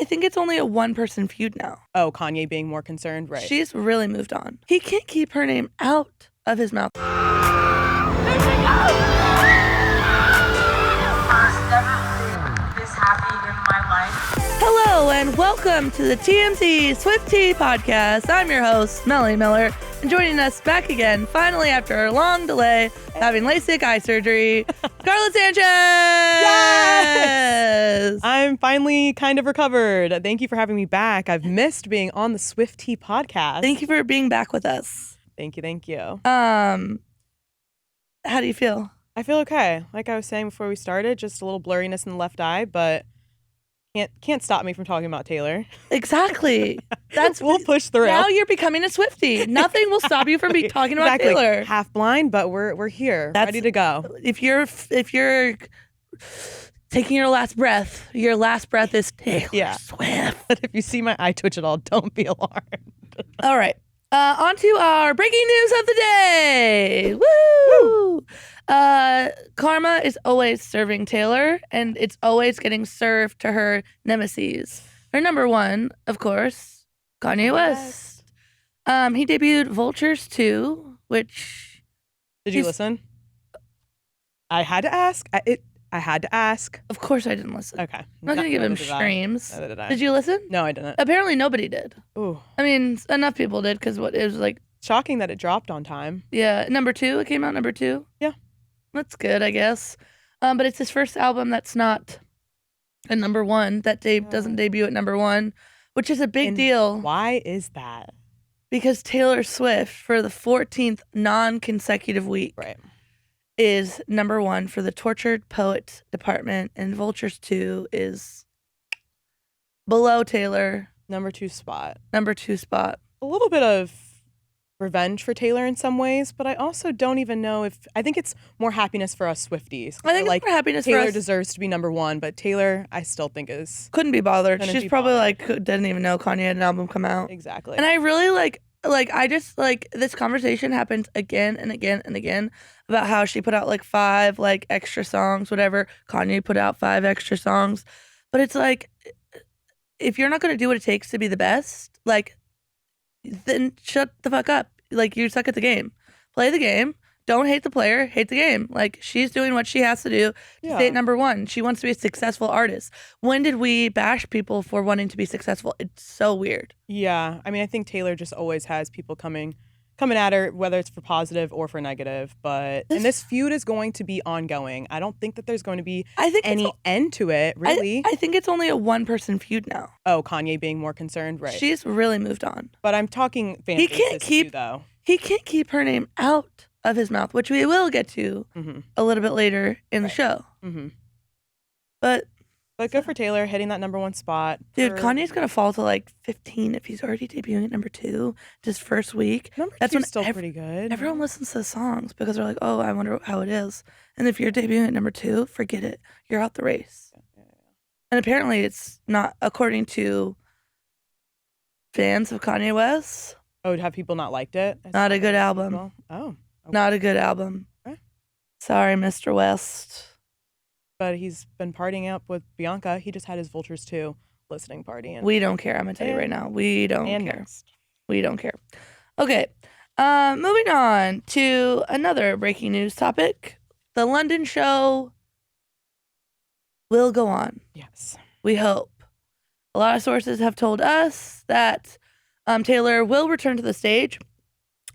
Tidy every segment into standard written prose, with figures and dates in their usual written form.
think it's only a one-person feud now. Oh, Kanye being more concerned, right? She's really moved on. He can't keep her name out of his mouth. Hello and welcome to the TMZ Swiftie podcast. I'm your host, Melanie Miller, and joining us back again, finally after a long delay, having LASIK eye surgery, Scarlett Sanchez! Yes! I'm finally kind of recovered. Thank you for having me back. I've missed being on the Swiftie podcast. Thank you for being back with us. Thank you. How do you feel? I feel okay. Like I was saying before we started, just a little blurriness in the left eye, but can't stop me from talking about Taylor. Exactly. We'll push through. Now you're becoming a Swiftie. Nothing will stop you from talking about Taylor. Half blind, but we're here, ready to go. If you're taking your last breath is Taylor Swift. But if you see my eye twitch at all, don't be alarmed. All right. On to our breaking news of the day. Woo! Karma is always serving Taylor, and it's always getting served to her nemesis. Her number one, of course, Kanye West. He debuted Vultures 2, which... Did you listen? I had to ask. I had to ask. Of course I didn't listen. Okay. I'm not going to give him streams. Neither did I. Did you listen? No, I didn't. Apparently nobody did. Ooh. I mean, enough people did because it was like... Shocking that it dropped on time. Yeah. Number 2? It came out number 2? Yeah. That's good, I guess. But it's his first album that's not a number 1, that doesn't debut at number 1, which is a big deal. Why is that? Because Taylor Swift, for the 14th non-consecutive week, is number 1 for the Tortured Poets department, and Vultures 2 is below Taylor. Number 2 spot. A little bit of revenge for Taylor in some ways, but I also don't even know if... I think it's more happiness for us Swifties. I think it's more happiness Taylor for us. deserves to be number 1, but Taylor, I still think is... Couldn't be bothered. She's probably didn't even know Kanye had an album come out. Exactly. And I really I just this conversation happens again and again and again about how she put out 5 extra songs, whatever. Kanye put out 5 extra songs. But it's if you're not going to do what it takes to be the best, then shut the fuck up. You suck at the game. Play the game. Don't hate the player. Hate the game. She's doing what she has to do to stay at number 1. She wants to be a successful artist. When did we bash people for wanting to be successful? It's so weird. Yeah. I mean, I think Taylor just always has people coming at her, whether it's for positive or for negative. And this feud is going to be ongoing. I don't think that there's going to be any end to it, really. I think it's only a one-person feud now. Oh, Kanye being more concerned, right? She's really moved on. But I'm talking fan basis too, though. He can't keep her name out of his mouth, which we will get to a little bit later in the show. Mm-hmm. But good for Taylor hitting that number 1 spot. Dude, Kanye's going to fall to 15 if he's already debuting at number 2 his first week. Number 2 is still pretty good. Everyone listens to the songs because they're like, oh, I wonder how it is. And if you're debuting at number 2, forget it. You're out the race. Yeah. And apparently it's not, according to fans of Kanye West. Oh, have people not liked it? Not a good album. Oh. Okay. Not a good album. Okay. Sorry, Mr. West. But he's been partying up with Bianca. He just had his Vultures 2 listening party. And we don't care. I'm going to tell you right now. We don't care. Next. We don't care. Okay. Moving on to another breaking news topic. The London show will go on. Yes. We hope. A lot of sources have told us that Taylor will return to the stage.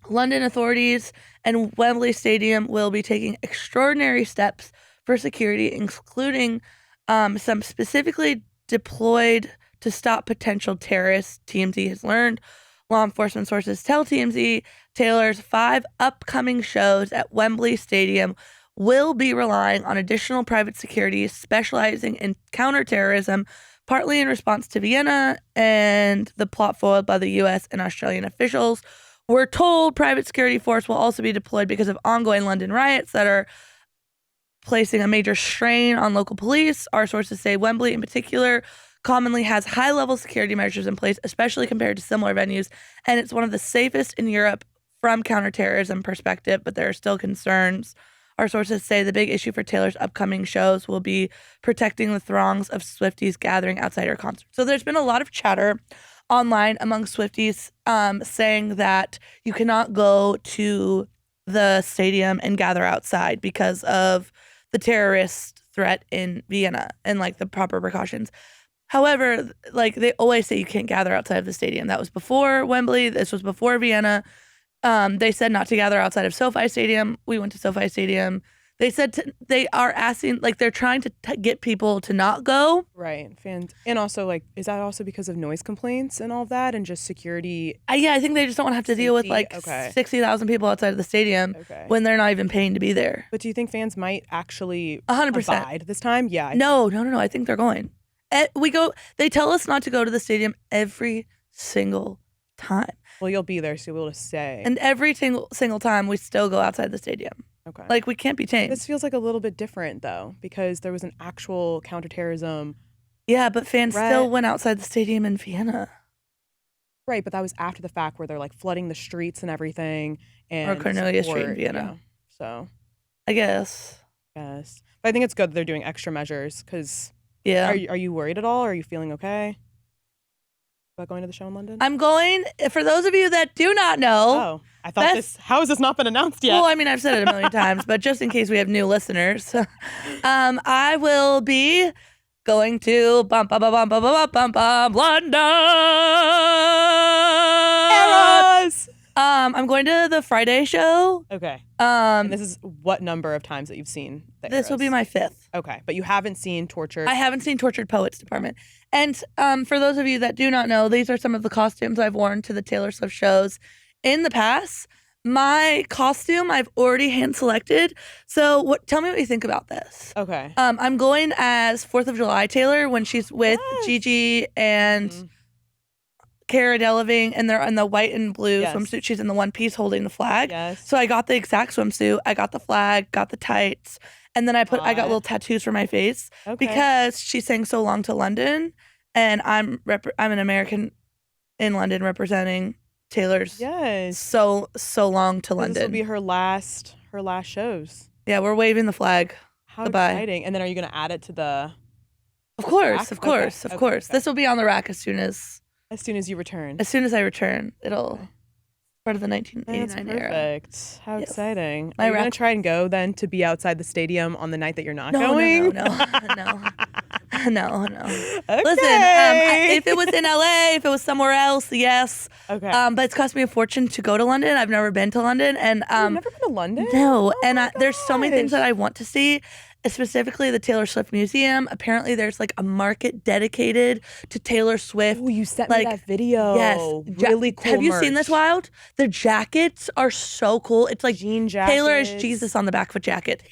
London authorities and Wembley Stadium will be taking extraordinary steps for security, including some specifically deployed to stop potential terrorists, TMZ has learned. Law enforcement sources tell TMZ Taylor's 5 upcoming shows at Wembley Stadium will be relying on additional private security specializing in counterterrorism, partly in response to Vienna and the plot foiled by the U.S. and Australian officials. We're told private security force will also be deployed because of ongoing London riots that are placing a major strain on local police. Our sources say Wembley in particular commonly has high-level security measures in place, especially compared to similar venues, and it's one of the safest in Europe from counterterrorism perspective, but there are still concerns Our sources say the big issue for Taylor's upcoming shows will be protecting the throngs of Swifties gathering outside her concert. So there's been a lot of chatter online among Swifties saying that you cannot go to the stadium and gather outside because of the terrorist threat in Vienna and like the proper precautions. However, like they always say you can't gather outside of the stadium. That was before Wembley. This was before Vienna. They said not to gather outside of SoFi Stadium. We went to SoFi Stadium. They said they are asking, like they're trying to get people to not go. Right, fans, and also like, is that also because of noise complaints and all of that, and just security? Yeah, I think they just don't want to have to deal with like 60,000 people outside of the stadium when they're not even paying to be there. But do you think fans might actually 100% abide this time? Yeah. No. I think they're going. We go. They tell us not to go to the stadium every single time. Well, you'll be there, so you'll be able to say. And every single time, we still go outside the stadium. Okay. Like, we can't be tamed. This feels like a little bit different, though, because there was an actual counterterrorism. Yeah, but fans still went outside the stadium in Vienna. Right, but that was after the fact where they're, like, flooding the streets and everything. Or Cornelia Street in Vienna. Yeah, so. I guess. Yes. But I think it's good that they're doing extra measures, because... Yeah. Are you worried at all? Are you feeling okay about going to the show in London? I'm going, for those of you that do not know. Oh, I thought how has this not been announced yet? Well, I mean, I've said it a million times, but just in case we have new listeners, I will be going to London. Eras! I'm going to the Friday show. Okay. And this is what number of times that you've seen the This will be my 5th. Okay, but you haven't seen Tortured. I haven't seen Tortured Poets Department. And for those of you that do not know, these are some of the costumes I've worn to the Taylor Swift shows in the past. My costume I've already hand selected. So tell me what you think about this. Okay. I'm going as 4th of July Taylor when she's with Gigi and Cara Delevingne, and they're in the white and blue swimsuit. She's in the one piece holding the flag. Yes. So I got the exact swimsuit. I got the flag, got the tights, and then I got little tattoos for my face because she sang So Long to London, and I'm an American in London representing Taylor's So Long to London. This will be her last shows. Yeah, we're waving the flag. How exciting. And then are you going to add it to the Of course. This will be on the rack as soon as you return. As soon as I return, it'll part of the 1989 era. Perfect. How exciting. Are you going to try and go then to be outside the stadium on the night that you're not going? No. Okay. Listen, if it was in LA, if it was somewhere else, yes. Okay. But it's cost me a fortune to go to London. I've never been to London, and You've never been to London? No. There's so many things that I want to see. Specifically the Taylor Swift Museum. Apparently there's like a market dedicated to Taylor Swift. Oh, you sent me that video. Yes. Really cool. Have you seen this, Wild? The jackets are so cool. It's like jean jackets. Taylor is Jesus on the back of a jacket.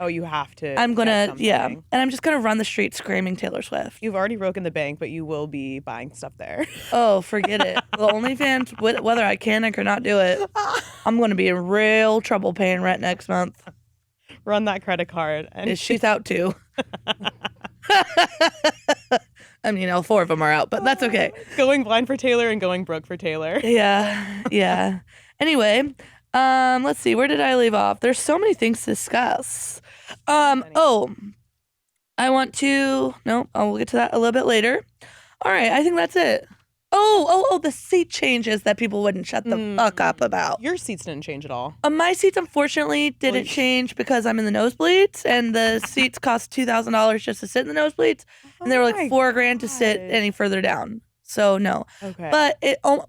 Oh, you have to. I'm gonna, and I'm just gonna run the street screaming Taylor Swift. You've already broken the bank, but you will be buying stuff there. Oh, forget it. The OnlyFans, whether I can or cannot do it, I'm gonna be in real trouble paying rent next month. Run that credit card. And she's out too. I mean, all 4 of them are out, but that's okay. Going blind for Taylor and going broke for Taylor. Yeah. Anyway, let's see. Where did I leave off? There's so many things to discuss. I'll get to that a little bit later. All right, I think that's it. The seat changes that people wouldn't shut the fuck up about. Your seats didn't change at all. My seats, unfortunately, didn't change because I'm in the nosebleeds, and the seats cost $2,000 just to sit in the nosebleeds, and they were like $4,000 to sit any further down. So no. Okay. But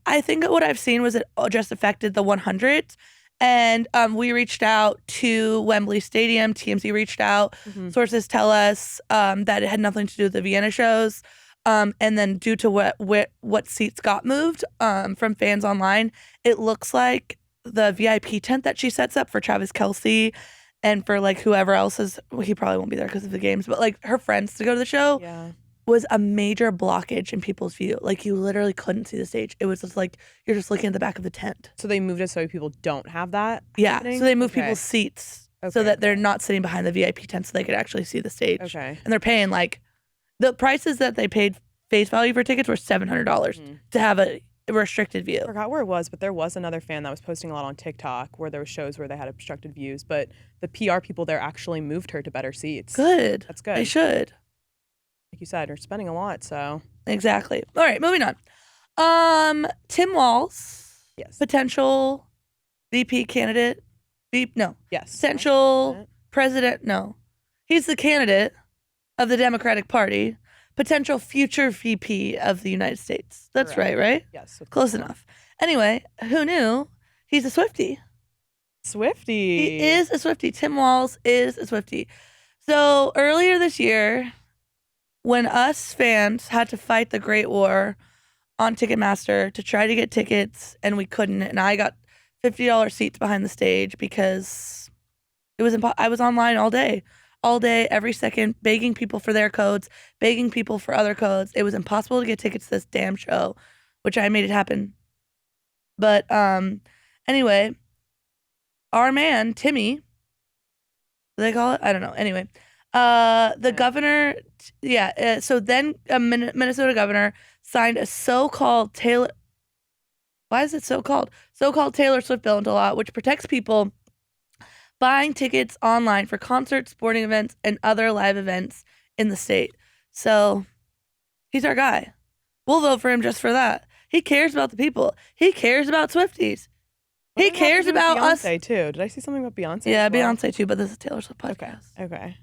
I think what I've seen was it just affected the 100s, and we reached out to Wembley Stadium. TMZ reached out. Sources tell us that it had nothing to do with the Vienna shows. And then due to what seats got moved from fans online, it looks like the VIP tent that she sets up for Travis Kelce and for like whoever else he probably won't be there because of the games, but like her friends to go to the show was a major blockage in people's view. Like you literally couldn't see the stage. It was just like you're just looking at the back of the tent. So they moved it so people don't have that happening? So they moved people's seats so that they're not sitting behind the VIP tent so they could actually see the stage. Okay. And they're paying like the prices that they paid face value for tickets were $700 to have a restricted view. I forgot where it was, but there was another fan that was posting a lot on TikTok where there were shows where they had obstructed views, but the PR people there actually moved her to better seats. Good. That's good. They should. Like you said, you're spending a lot, so. Exactly. All right, moving on. Tim Walz, Yes. potential VP candidate. Yes. Potential president. No. He's the candidate of the Democratic Party. Potential future VP of the United States. That's right? Yes. Close enough. Anyway, who knew? He's a Swiftie. Swiftie. He is a Swiftie. Tim Walz is a Swiftie. So earlier this year, when us fans had to fight the Great War on Ticketmaster to try to get tickets, and we couldn't, and I got $50 seats behind the stage because it was I was online all day, every second, begging people for their codes, begging people for other codes. It was impossible to get tickets to this damn show, which I made it happen. But anyway, our man Timmy, what do they call it? I don't know. Anyway, the governor, so then a Minnesota governor signed a so-called Taylor. Why is it so-called? So-called Taylor Swift bill into law, which protects people buying tickets online for concerts, sporting events, and other live events in the state. So he's our guy. We'll vote for him just for that. He cares about the people. He cares about Swifties. He cares about us. Beyonce too. Did I see something about Beyonce? Yeah, Beyonce too, but this is a Taylor Swift podcast. Okay.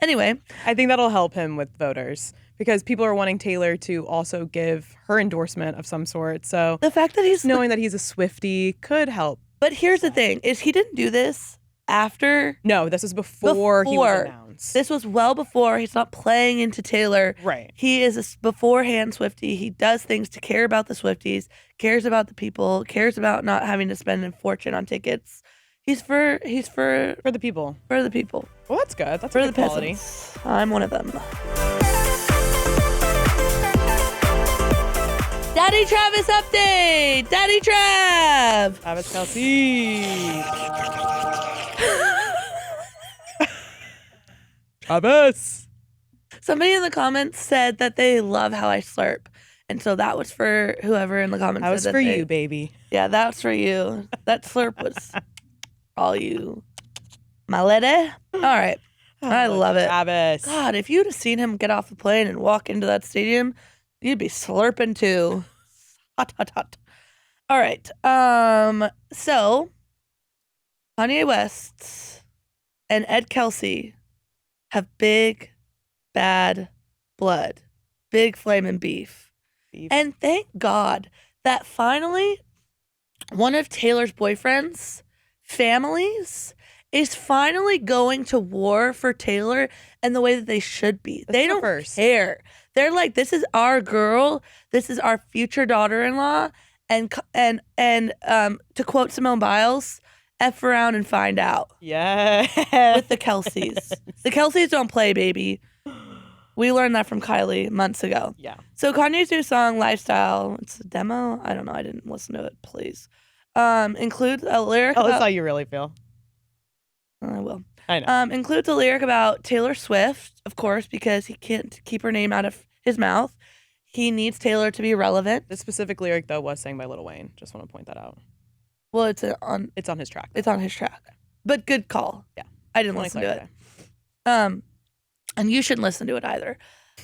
Anyway, I think that'll help him with voters because people are wanting Taylor to also give her endorsement of some sort. So the fact that he's knowing that he's a Swiftie could help. But here's the thing: is he didn't do this after? No, this was before he was announced. This was well before. He's not playing into Taylor. Right. He is a beforehand Swiftie. He does things to care about the Swifties, cares about the people, cares about not having to spend a fortune on tickets. He's for the people. For the people. Well, that's good. That's for good the quality. Peasants. I'm one of them. Daddy Travis update. Daddy Trav. Travis Kelsey. Travis. Somebody in the comments said that they love how I slurp. And so that was for whoever in the comments. That was for you, baby. Yeah, that's for you. That slurp was all you. My lady. All right. I love it. Travis. God, if you'd have seen him get off the plane and walk into that stadium, you'd be slurping too. Hot, hot, hot. All right. So Kanye West and Ed Kelsey have big, bad blood. Big flaming beef. And thank God that finally one of Taylor's boyfriends' families is finally going to war for Taylor and the way that they should be. They don't care. They're like, this is our girl. This is our future daughter-in-law. And to quote Simone Biles, F around and find out. Yeah. With the Kelceys. The Kelceys don't play, baby. We learned that from Kylie months ago. Yeah. So Kanye's new song, Lifestyle, it's a demo. I don't know. I didn't listen to it. Please. Includes a lyric. Tell us how you really feel. I will. I know. Includes a lyric about Taylor Swift, of course, because he can't keep her name out of his mouth. He needs Taylor to be relevant. This specific lyric, though, was sang by Lil Wayne. Just want to point that out. Well, it's on his track. It's on his track. But good call. Yeah. I didn't listen to it. And you shouldn't listen to it either.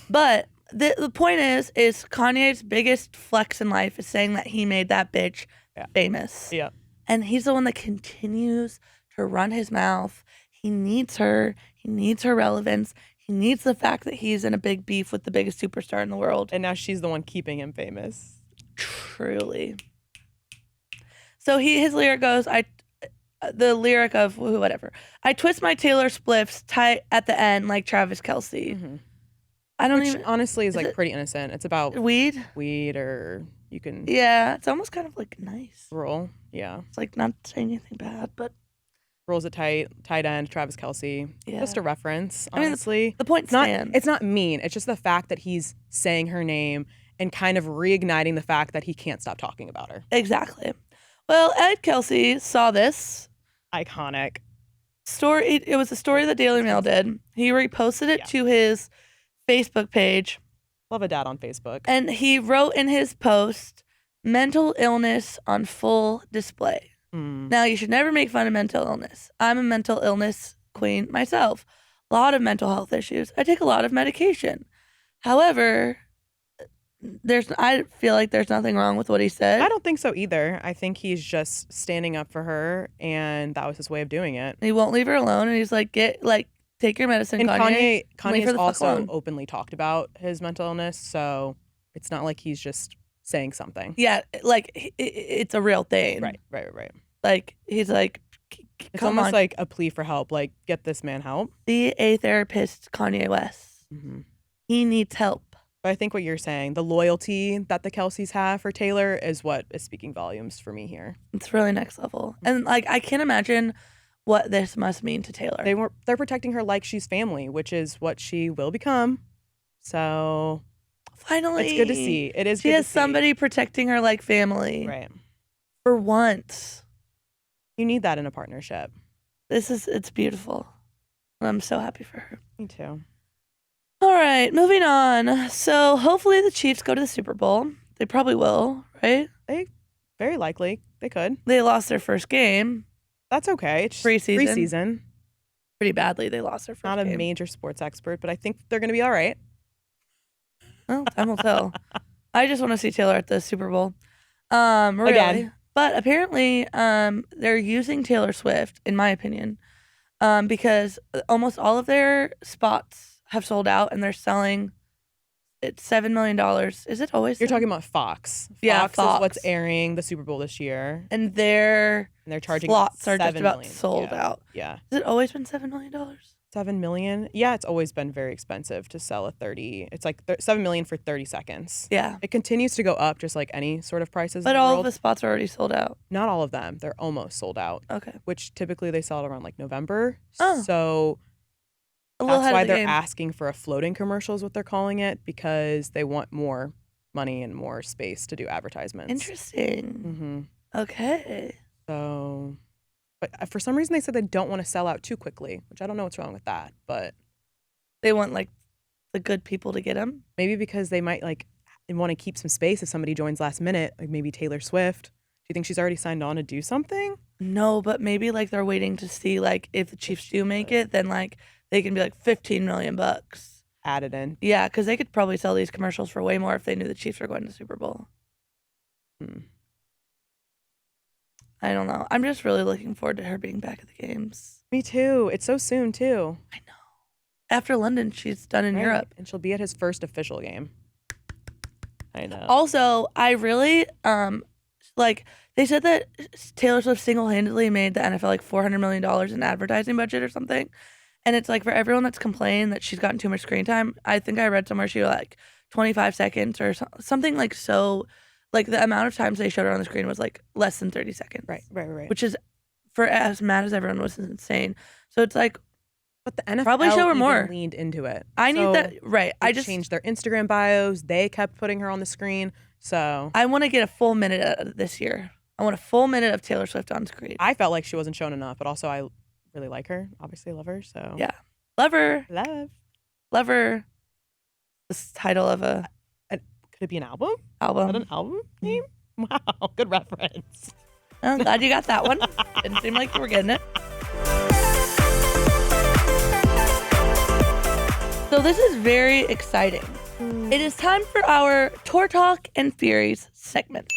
But the point is Kanye's biggest flex in life is saying that he made that bitch famous. Yeah. And he's the one that continues to run his mouth. He needs her. He needs her relevance. He needs the fact that he's in a big beef with the biggest superstar in the world. And now she's the one keeping him famous. Truly. So his lyric goes, the lyric of whatever. I twist my Taylor spliffs tight at the end like Travis Kelce. Mm-hmm. I don't Which even honestly is like pretty innocent. It's about weed, or you can. Yeah, it's almost kind of like nice. Roll, yeah. It's like not saying anything bad, but rolls a tight end. Travis Kelce. Yeah. Just a reference. Honestly, I mean, the point stands. It's not mean. It's just the fact that he's saying her name and kind of reigniting the fact that he can't stop talking about her. Exactly. Well, Ed Kelce saw this. Iconic story. It was a story that Daily Mail did. He reposted it to his Facebook page. Love a dad on Facebook. And he wrote in his post, mental illness on full display. Now, you should never make fun of mental illness. I'm a mental illness queen myself. A lot of mental health issues. I take a lot of medication. However, I feel like there's nothing wrong with what he said. I don't think so either. I think he's just standing up for her, and that was his way of doing it. He won't leave her alone, and he's like, take your medicine, and Kanye. Kanye's also openly talked about his mental illness, so it's not like he's just saying something. Yeah, like it's a real thing. Right. Like he's like, it's almost like a plea for help. Like, get this man help. See a therapist, Kanye West. He needs help. But I think what you're saying, the loyalty that the Kelceys have for Taylor is what is speaking volumes for me here. It's really next level. And like, I can't imagine what this must mean to Taylor. They're protecting her like she's family, which is what she will become. So finally, it's good to see. It is. She has somebody protecting her like family. Right. For once. You need that in a partnership. It's beautiful. I'm so happy for her. Me too. All right, moving on. So hopefully the Chiefs go to the Super Bowl. They probably will, right? They very likely. They could. They lost their first game. That's okay. It's preseason. Pretty badly. They lost their first game. Not a major sports expert, but I think they're going to be all right. Well, time will tell. I just want to see Taylor at the Super Bowl. Really. Again. But apparently, they're using Taylor Swift, in my opinion, because almost all of their spots have sold out, and they're selling. It's $7 million. Is it always? You're talking about Fox. Fox is what's airing the Super Bowl this year, and their charging slots are just about million. sold out. Yeah. Has it always been $7 million? $7 million. Yeah, it's always been very expensive to sell a 30. It's like $7 million for 30 seconds. Yeah. It continues to go up, just like any sort of prices. But all of the spots are already sold out. Not all of them. They're almost sold out. Okay. Which typically they sell it around like November. Oh. So that's why they're asking for a floating commercial is what they're calling it, because they want more money and more space to do advertisements. Interesting. Okay. So, but for some reason they said they don't want to sell out too quickly, which I don't know what's wrong with that, but they want like the good people to get them. Maybe because they might want to keep some space if somebody joins last minute, like maybe Taylor Swift. Do you think she's already signed on to do something? No, but maybe like they're waiting to see like if the Chiefs do make it, then like they can be like $15 million added in. Yeah, because they could probably sell these commercials for way more if they knew the Chiefs were going to the Super Bowl. I don't know. I'm just really looking forward to her being back at the games. Me too. It's so soon too. I know. After London, she's done in Europe. And she'll be at his first official game. I know. Also, I really, like, they said that Taylor Swift single-handedly made the NFL like $400 million in advertising budget or something. And it's like for everyone that's complained that she's gotten too much screen time, I think I read somewhere she was like 25 seconds or something like so. Like the amount of times they showed her on the screen was like less than 30 seconds. Right. Which is, for as mad as everyone was, insane. So it's like, but the NFL probably show her more. Leaned into it. I need that. Right. I just changed their Instagram bios. They kept putting her on the screen. So I want to get a full minute out of this year. I want a full minute of Taylor Swift on screen. I felt like she wasn't shown enough, but also I really like her. Obviously, love her. So yeah, love her. Love her. This title of a. Could it be an album? Is that an album name? Wow, good reference. I'm glad you got that one. Didn't seem like you were getting it. So this is very exciting. It is time for our Tour Talk and Furies segment.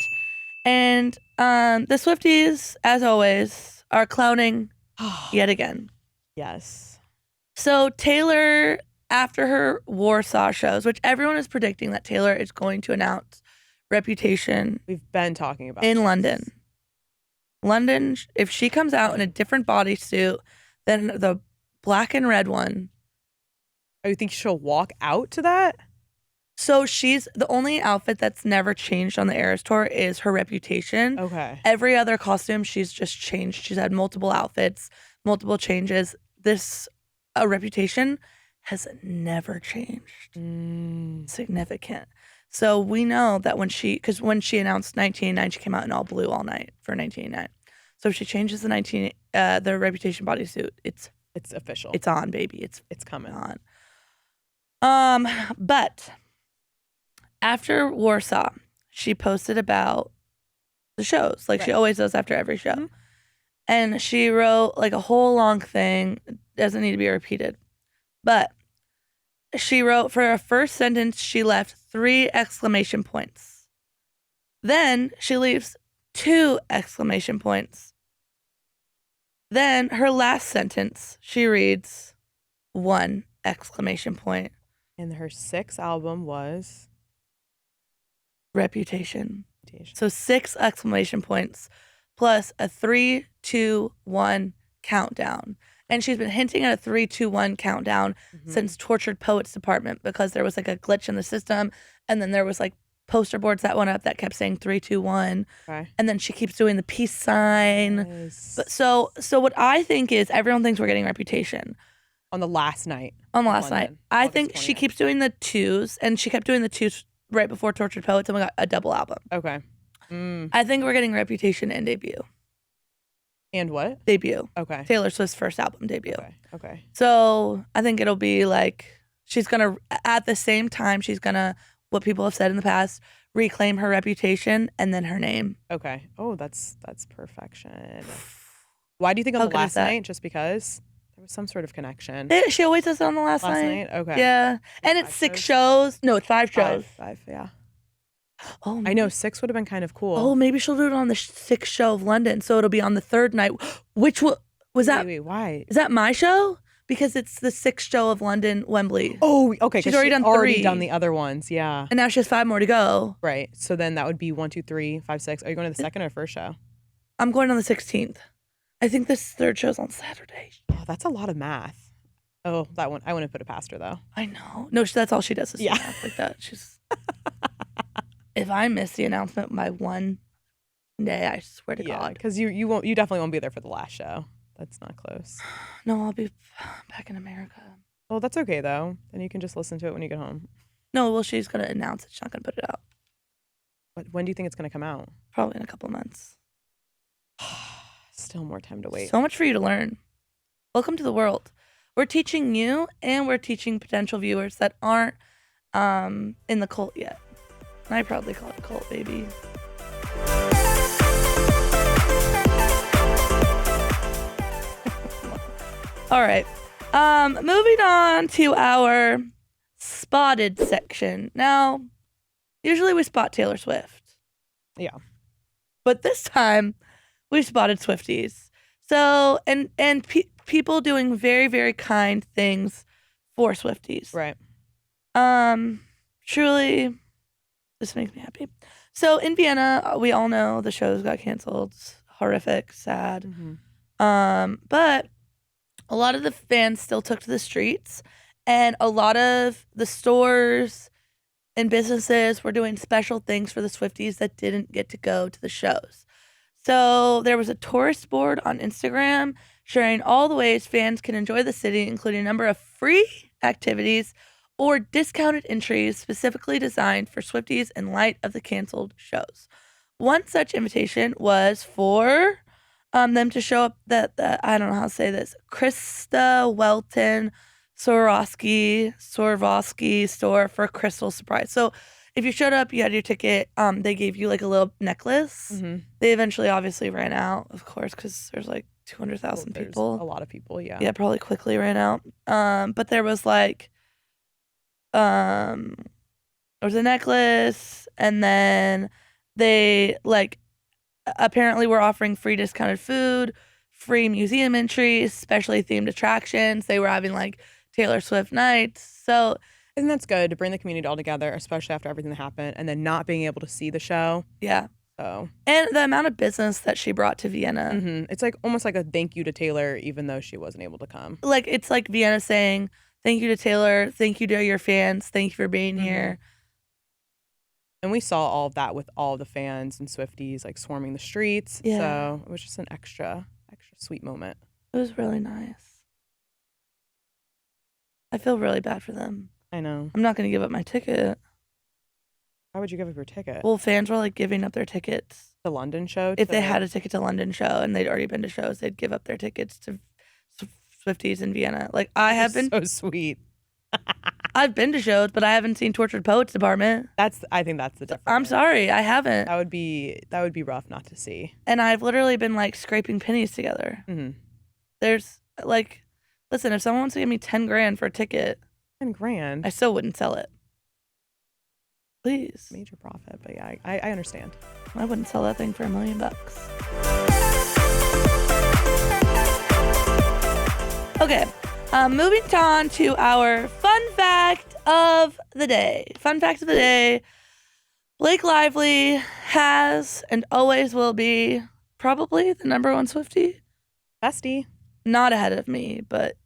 And the Swifties, as always, are clowning yet again. Yes. So Taylor, after her Warsaw shows, which everyone is predicting that Taylor is going to announce Reputation. We've been talking about in London. London, if she comes out in a different bodysuit than the black and red one. Oh, you think she'll walk out to that? So she's the only outfit that's never changed on the Eras Tour is her Reputation. Okay. Every other costume she's just changed. She's had multiple outfits, multiple changes. This Reputation has never changed. Significant. So we know that when she announced 1989, she came out in all blue all night for 1989. So if she changes the Reputation bodysuit, it's official. It's on, baby. It's coming on. But after Warsaw, she posted about the shows, like she always does after every show. Mm-hmm. And she wrote like a whole long thing. It doesn't need to be repeated. But she wrote for her first sentence, she left 3 exclamation points. Then she leaves 2 exclamation points. Then her last sentence, she reads 1 exclamation point. And her 6th album was Reputation. So 6 exclamation points plus a 3, 2, 1 countdown. And she's been hinting at a 3, 2, 1 countdown since Tortured Poets Department, because there was like a glitch in the system, and then there was like poster boards that went up that kept saying 3, 2, 1. Okay. And then she keeps doing the peace sign. Nice. But so what I think is everyone thinks we're getting Reputation. On the last night. On the last night. I think 20th. She keeps doing the 2s, and she kept doing the 2s right before Tortured Poets, and we got a double album. Okay. I think we're getting Reputation and Debut. And what? Debut. Okay. Taylor Swift's first album debut. Okay. So I think it'll be like she's gonna, at the same time, she's gonna, what people have said in the past, reclaim her reputation and then her name. Okay. Oh, that's perfection. Why do you think on the last night? Just because there was some sort of connection. She always does it on the last night. Okay. Yeah, and it's 6 shows. No, it's 5 shows. 5. Yeah. Oh, maybe. I know 6 would have been kind of cool. Oh, maybe she'll do it on the 6th show of London, so it'll be on the 3rd night. Which was that? Wait, why? Is that my show? Because it's the 6th show of London, Wembley. Oh, okay. She's already done the other ones, yeah. And now she has 5 more to go. Right. So then that would be 1, 2, 3, 5, 6. Are you going to the second or first show? I'm going on the 16th. I think this 3rd show's on Saturday. Oh, that's a lot of math. Oh, that one. I wouldn't put it past her, though. I know. No, that's all she does is math like that. She's. If I miss the announcement by 1 day, I swear to God. Because you definitely won't be there for the last show. That's not close. No, I'll be back in America. Well, that's okay, though. Then you can just listen to it when you get home. No, well, she's going to announce it. She's not going to put it out. But when do you think it's going to come out? Probably in a couple months. Still more time to wait. So much for you to learn. Welcome to the world. We're teaching you, and we're teaching potential viewers that aren't in the cult yet. I proudly call it a cult, baby. All right. Moving on to our spotted section. Now, usually we spot Taylor Swift. Yeah. But this time, we spotted Swifties. So, and people doing very, very kind things for Swifties. Right. Truly, this makes me happy. So in Vienna, we all know the shows got canceled. It's horrific, sad. Mm-hmm. But a lot of the fans still took to the streets, and a lot of the stores and businesses were doing special things for the Swifties that didn't get to go to the shows. So there was a tourist board on Instagram sharing all the ways fans can enjoy the city, including a number of free activities or discounted entries specifically designed for Swifties in light of the canceled shows. One such invitation was for them to show up that I don't know how to say this, Krista Welton Swarovski store for a crystal surprise. So if you showed up, you had your ticket, they gave you like a little necklace. Mm-hmm. They eventually obviously ran out, of course, because there's like 200,000 people. A lot of people, yeah. Yeah, probably quickly ran out. But there was like, there was a necklace, and then they like apparently were offering free discounted food, free museum entries, specially themed attractions. They were having like Taylor Swift nights. So, and that's good to bring the community all together, especially after everything that happened, and then not being able to see the show. Yeah. So, and the amount of business that she brought to Vienna. Mm-hmm. It's like almost like a thank you to Taylor, even though she wasn't able to come. Like, it's like Vienna saying, thank you to Taylor, thank you to your fans, thank you for being here. And we saw all of that with all the fans and Swifties like swarming the streets. Yeah. So it was just an extra sweet moment. It was really nice. I feel really bad for them. I know. I'm not going to give up my ticket. Why would you give up your ticket? Well, fans were like giving up their tickets. The London show? If they had a ticket to London show and they'd already been to shows, they'd give up their tickets to Swifties in Vienna. Like, I have been so sweet. I've been to shows, but I haven't seen Tortured Poets Department. I think that's the difference. I'm sorry, I haven't. That would be rough not to see. And I've literally been like scraping pennies together. Mm-hmm. There's like, listen, if someone wants to give me 10 grand for a ticket, 10 grand, I still wouldn't sell it. Please. Major profit, but yeah, I understand. I wouldn't sell that thing for $1 million. Okay, moving on to our fun fact of the day. Fun fact of the day, Blake Lively has and always will be probably the #1 Swiftie. Bestie. Not ahead of me, but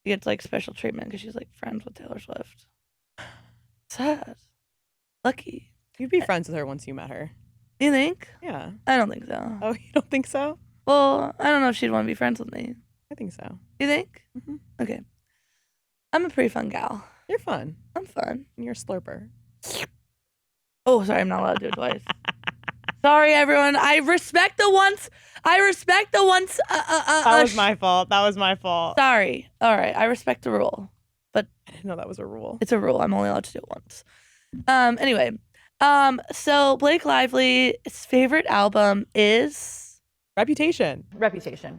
she gets like special treatment because she's like friends with Taylor Swift. Sad. Lucky. You'd be friends with her once you met her. You think? Yeah. I don't think so. Oh, you don't think so? Well, I don't know if she'd want to be friends with me. I think so. You think? Mm-hmm. Okay. I'm a pretty fun gal. You're fun. I'm fun. You're a slurper. Oh, sorry, I'm not allowed to do it twice. Sorry, everyone. I respect the ones. That was my fault. Sorry. All right. I respect the rule, but I didn't know that was a rule. it's a rule. I'm only allowed to do it once. Anyway, so Blake Lively's favorite album is Reputation. Just Reputation.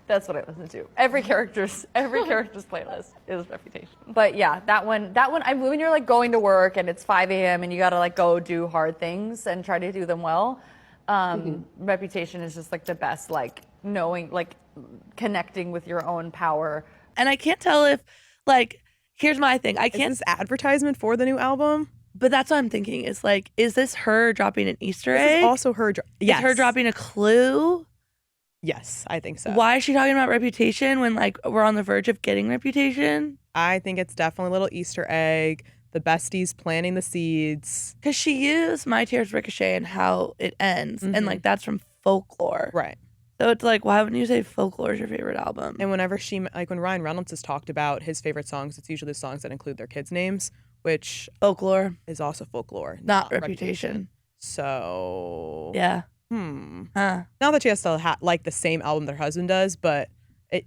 That's what I listen to. Every character's playlist is Reputation. But yeah, that one. I mean, when you're like going to work and it's 5 a.m. and you gotta like go do hard things and try to do them well. Reputation is just like the best. Like knowing, like connecting with your own power. And I can't tell if, like, here's my thing. I can't. Is this advertisement for the new album? But that's what I'm thinking. Is like, is this her dropping an Easter egg? This is also her. Yes. Is her dropping a clue? Yes, I think so. Why is she talking about Reputation when like we're on the verge of getting Reputation? I think it's definitely a little Easter egg. The besties planting the seeds. Because she used My Tears Ricochet and how it ends, and like that's from Folklore, right? So it's like, why wouldn't you say Folklore is your favorite album? And whenever when Ryan Reynolds has talked about his favorite songs, it's usually the songs that include their kids' names, which Folklore is also Folklore, not Reputation. So yeah. Not that she has to like the same album their husband does, but it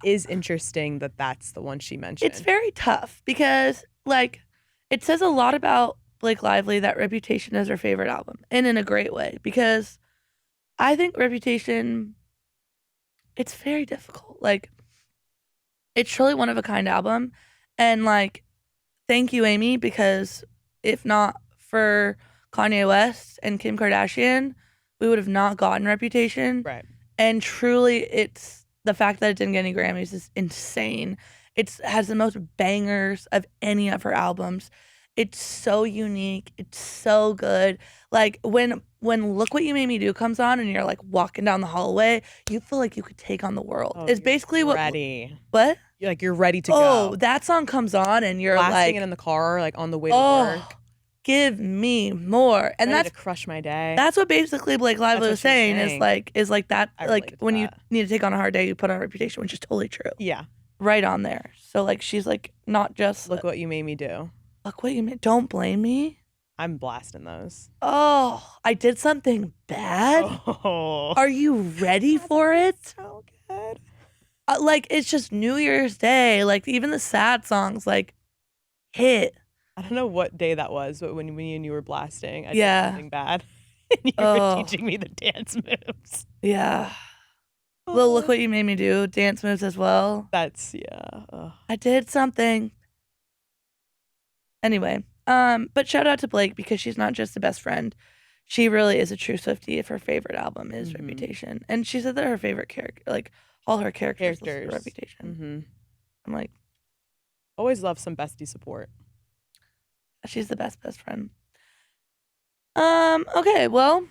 is interesting that that's the one she mentioned. It's very tough because like it says a lot about Blake Lively that Reputation is her favorite album, and in a great way, because I think Reputation, it's very difficult. Like, it's truly one of a kind album. And like, thank you, Amy, because if not for Kanye West and Kim Kardashian, we would have not gotten Reputation. Right. And truly, it's the fact that it didn't get any Grammys is insane. It has the most bangers of any of her albums. It's so unique. It's so good. Like when Look What You Made Me Do comes on and you're like walking down the hallway, you feel like you could take on the world. It's basically ready. What? You're ready to go. Oh, that song comes on and you're blasting like it in the car, like on the way to work. Give me more. And ready that's to crush my day. That's what basically Blake Lively was saying is like that. Like when you need to take on a hard day, you put on Reputation, which is totally true. Yeah. Right on there. So like she's like not just Look What You Made Me Do. Look What You Made. Don't Blame Me. I'm blasting those. Oh, I did something bad. Oh. Are you ready for it? So good. Like it's just New Year's Day. Like even the sad songs like hit. I don't know what day that was, but when me and you were blasting, I did something bad. And you were teaching me the dance moves. Yeah. Well, Look What You Made Me Do. Dance moves as well. That's yeah. I did something. Anyway, but shout out to Blake because she's not just the best friend. She really is a true Swiftie if her favorite album is Reputation. And she said that her favorite character, like all her characters. Reputation. I'm like, always love some bestie support. She's the best friend. Okay, well,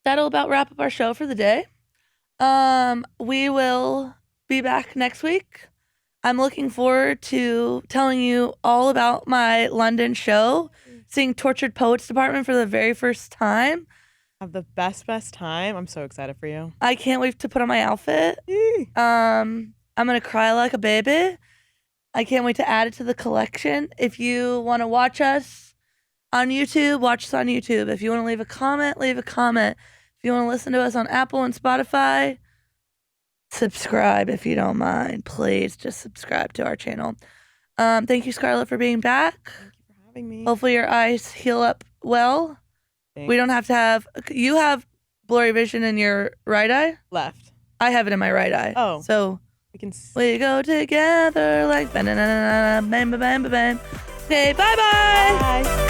that'll about wrap up our show for the day. We will be back next week. I'm looking forward to telling you all about my London show, seeing Tortured Poets Department for the very first time. Have the best time. I'm so excited for you. I can't wait to put on my outfit. I'm gonna cry like a baby. I can't wait to add it to the collection. If you want to watch us on YouTube, watch us on YouTube. If you want to leave a comment, leave a comment. If you want to listen to us on Apple and Spotify, subscribe if you don't mind. Please just subscribe to our channel. Thank you, Scarlett, for being back. Thank you for having me. Hopefully your eyes heal up well. Thanks. We don't have to have, you have blurry vision in your right eye? Left. I have it in my right eye. Oh. So We go together like bam, bam, bam, bam, bam. Okay, bye-bye. Bye.